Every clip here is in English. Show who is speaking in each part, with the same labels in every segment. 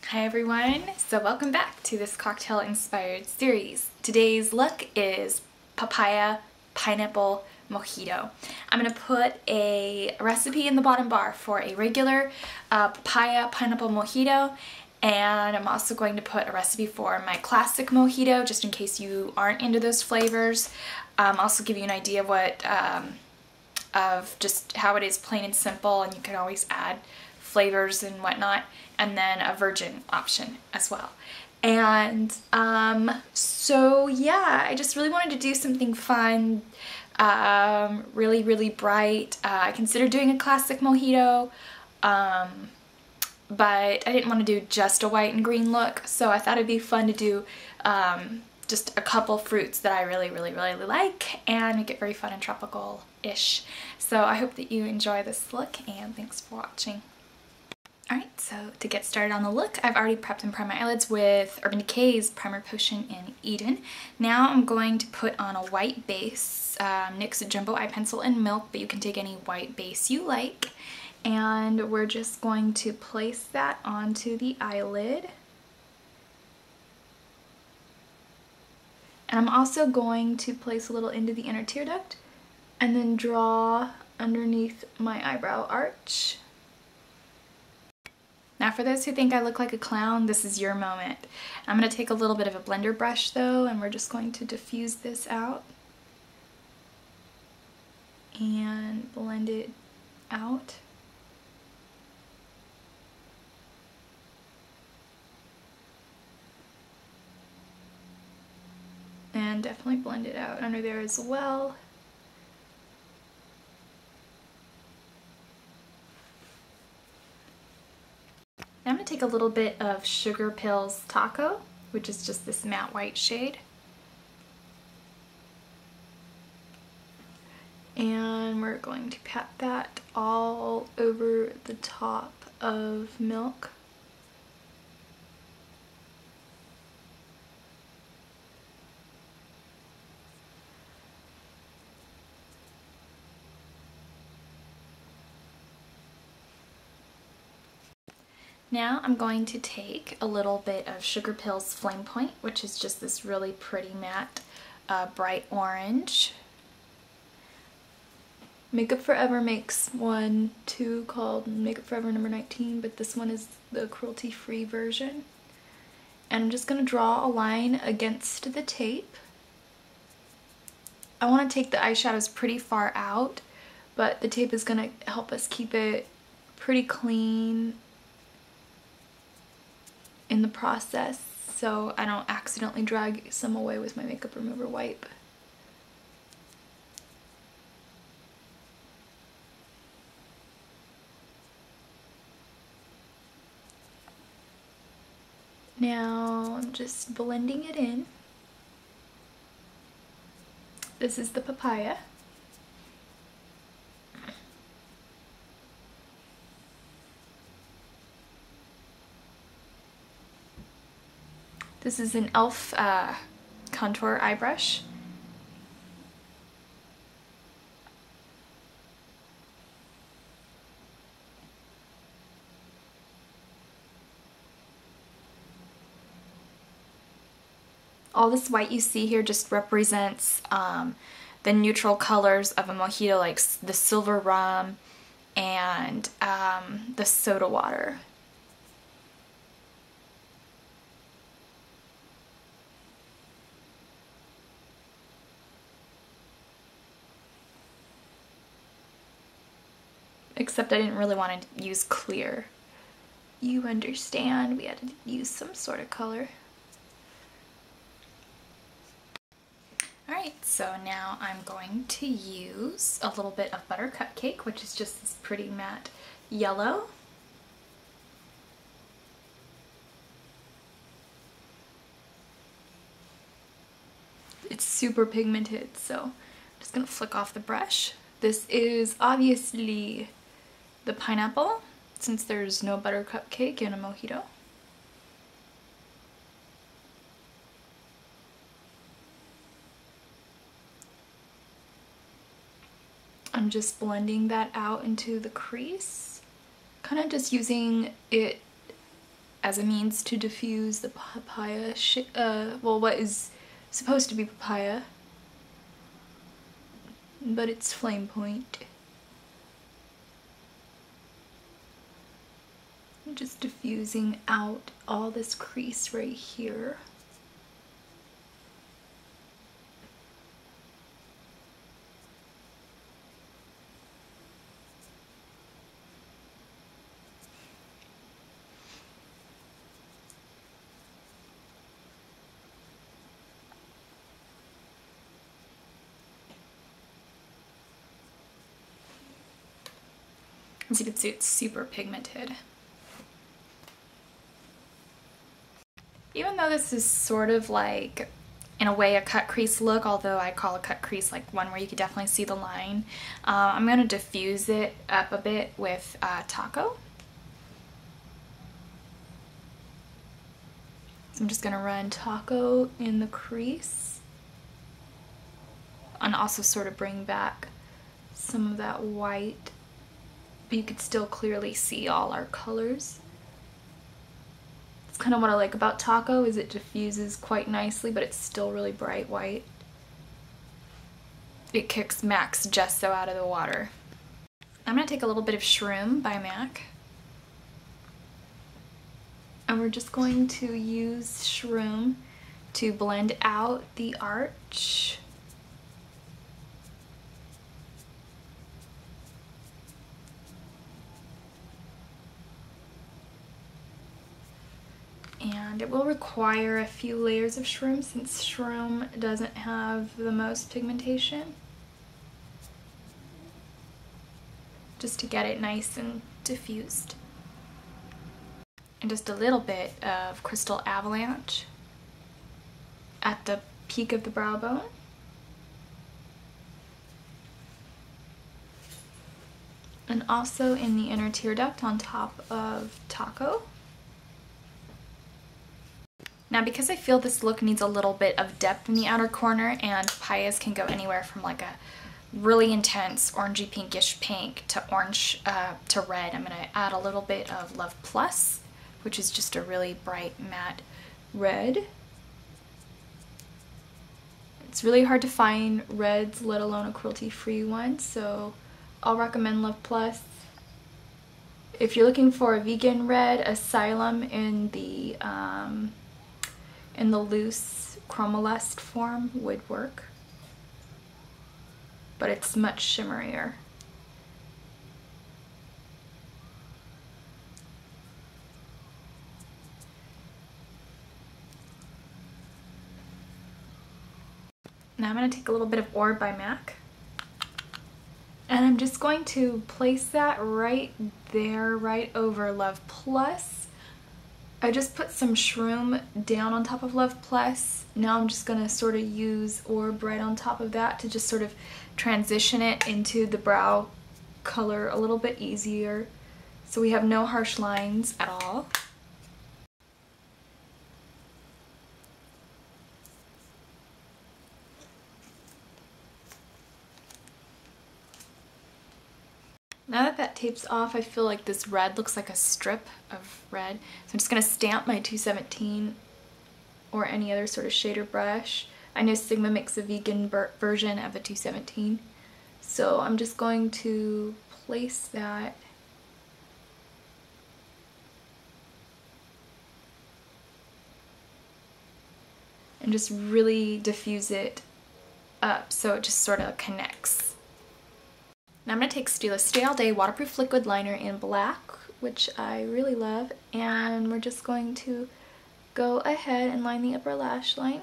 Speaker 1: Hi everyone, so welcome back to this cocktail inspired series. Today's look is papaya pineapple mojito. I'm going to put a recipe in the bottom bar for a regular papaya pineapple mojito, and I'm also going to put a recipe for my classic mojito just in case you aren't into those flavors. Also give you an idea of what of just how it is plain and simple, and you can always add flavors and whatnot, and then a virgin option as well. And so yeah, I just really wanted to do something fun, really bright. I considered doing a classic mojito, but I didn't want to do just a white and green look, so I thought it'd be fun to do just a couple fruits that I really like and make it very fun and tropical-ish. So I hope that you enjoy this look, and thanks for watching. Alright, so to get started on the look, I've already prepped and primed my eyelids with Urban Decay's Primer Potion in Eden. Now I'm going to put on a white base, NYX Jumbo Eye Pencil in Milk, but you can take any white base you like. And we're just going to place that onto the eyelid. And I'm also going to place a little into the inner tear duct and then draw underneath my eyebrow arch. Now for those who think I look like a clown, this is your moment. I'm going to take a little bit of a blender brush though, and we're just going to diffuse this out and blend it out. And definitely blend it out under there as well. I'm going to take a little bit of Sugar Pills Taco, which is just this matte white shade. And we're going to pat that all over the top of Milk. Now I'm going to take a little bit of Sugar Pills Flame Point, which is just this really pretty matte bright orange. Makeup Forever makes one too called Makeup Forever number 19, but this one is the cruelty-free version. And I'm just going to draw a line against the tape. I want to take the eyeshadows pretty far out, but the tape is going to help us keep it pretty clean in the process, so I don't accidentally drag some away with my makeup remover wipe. Now I'm just blending it in. This is the papaya. This is an e.l.f. contour eye brush. All this white you see here just represents the neutral colors of a mojito, like the silver rum and the soda water. Except I didn't really want to use clear. You understand, we had to use some sort of color. Alright, so now I'm going to use a little bit of Butter Cupcake, which is just this pretty matte yellow. It's super pigmented, so I'm just going to flick off the brush. This is obviously the pineapple, since there's no butter cupcake in a mojito. I'm just blending that out into the crease, kind of just using it as a means to diffuse the papaya, well, what is supposed to be papaya, but it's flame point. I'm just diffusing out all this crease right here. As you can see, it's super pigmented. Even though this is sort of like, in a way, a cut crease look, although I call a cut crease like one where you could definitely see the line, I'm going to diffuse it up a bit with Taco. So I'm just going to run Taco in the crease and also sort of bring back some of that white. But you could still clearly see all our colors. It's kind of what I like about Taco, is it diffuses quite nicely, but it's still really bright white. It kicks MAC's gesso out of the water. I'm going to take a little bit of Shroom by MAC. And we're just going to use Shroom to blend out the arch. And it will require a few layers of Shroom since Shroom doesn't have the most pigmentation. Just to get it nice and diffused. And just a little bit of Crystal Avalanche at the peak of the brow bone. And also in the inner tear duct on top of Taco. Now, because I feel this look needs a little bit of depth in the outer corner, and papayas can go anywhere from like a really intense orangey pinkish pink to orange to red, I'm going to add a little bit of Love Plus, which is just a really bright matte red. It's really hard to find reds, let alone a cruelty-free one, so I'll recommend Love Plus. If you're looking for a vegan red, Asylum in the loose Chromolust form would work, but it's much shimmerier. Now I'm going to take a little bit of Orb by MAC, and I'm just going to place that right there, right over Love Plus. I just put some Shroom down on top of Love Plus. Now I'm just going to sort of use Orb right on top of that to just sort of transition it into the brow color a little bit easier, so we have no harsh lines at all. Now that that tape's off, I feel like this red looks like a strip of red. So I'm just going to stamp my 217 or any other sort of shader brush. I know Sigma makes a vegan version of a 217. So I'm just going to place that and just really diffuse it up so it just sort of connects. Now I'm going to take Stila Stay All Day Waterproof Liquid Liner in black, which I really love, and we're just going to go ahead and line the upper lash line.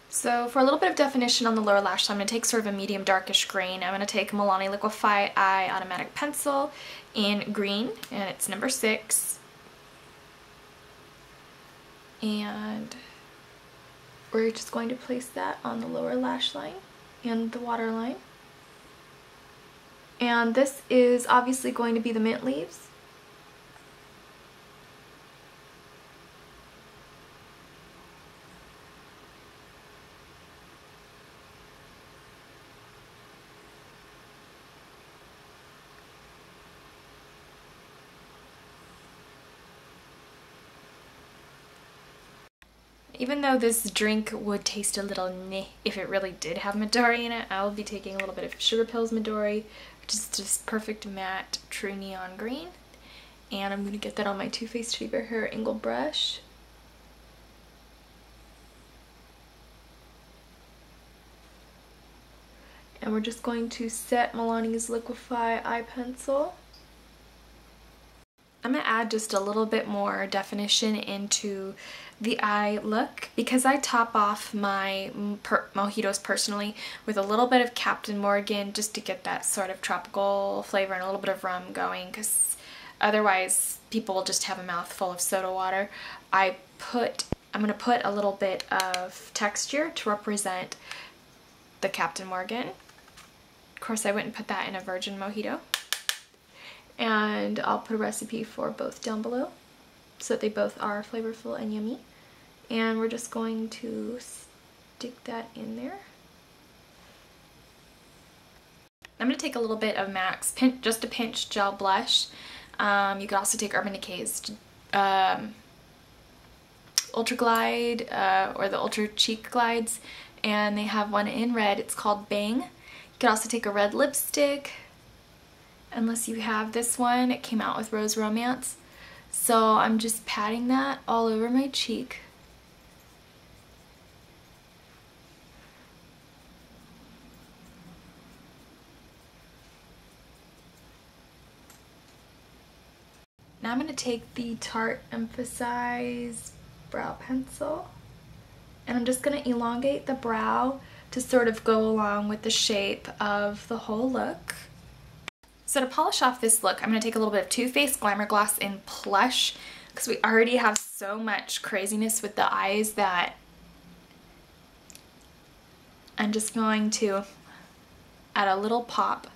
Speaker 1: So for a little bit of definition on the lower lash line, I'm going to take sort of a medium darkish green. I'm going to take Milani Liquify Eye Automatic Pencil in green, and it's number 6. And we're just going to place that on the lower lash line and the waterline. And this is obviously going to be the mint leaves. Even though this drink would taste a little meh if it really did have Midori in it, I'll be taking a little bit of Sugar Pills Midori, which is just perfect matte true neon green. And I'm going to get that on my Too Faced Fever Hair Angle brush. And we're just going to set Milani's Liquify eye pencil. I'm going to add just a little bit more definition into the eye look because I top off my mojitos personally with a little bit of Captain Morgan just to get that sort of tropical flavor and a little bit of rum going, because otherwise people will just have a mouthful of soda water. I'm going to put a little bit of texture to represent the Captain Morgan. Of course, I wouldn't put that in a virgin mojito. And I'll put a recipe for both down below so that they both are flavorful and yummy. And we're just going to stick that in there. I'm going to take a little bit of MAC's just a pinch gel blush. You could also take Urban Decay's Ultra Glide or the Ultra Cheek Glides, and they have one in red. It's called Bang. You could also take a red lipstick. Unless you have this one, it came out with Rose Romance. So I'm just patting that all over my cheek. Now I'm going to take the Tarte Emphasize brow pencil and I'm just going to elongate the brow to sort of go along with the shape of the whole look. So to polish off this look, I'm going to take a little bit of Too Faced Glamour Gloss in Plush because we already have so much craziness with the eyes that I'm just going to add a little pop.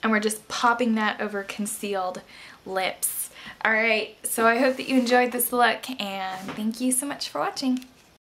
Speaker 1: And we're just popping that over concealed lips. Alright, so I hope that you enjoyed this look and thank you so much for watching.